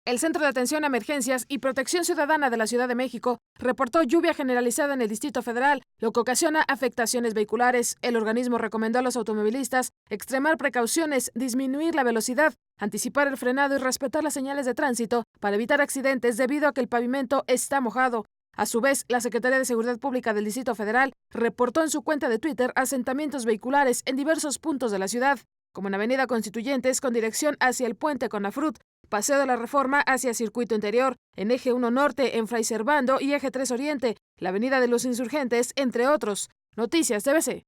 El Centro de Atención a Emergencias y Protección Ciudadana de la Ciudad de México reportó lluvia generalizada en el Distrito Federal, lo que ocasiona afectaciones vehiculares. El organismo recomendó a los automovilistas extremar precauciones, disminuir la velocidad, anticipar el frenado y respetar las señales de tránsito para evitar accidentes debido a que el pavimento está mojado. A su vez, la Secretaría de Seguridad Pública del Distrito Federal reportó en su cuenta de Twitter asentamientos vehiculares en diversos puntos de la ciudad, como en Avenida Constituyentes con dirección hacia el Puente Conafrut, Paseo de la Reforma hacia Circuito Interior, en Eje 1 Norte en Fray Servando y Eje 3 Oriente, la Avenida de los Insurgentes, entre otros. Noticias TVC.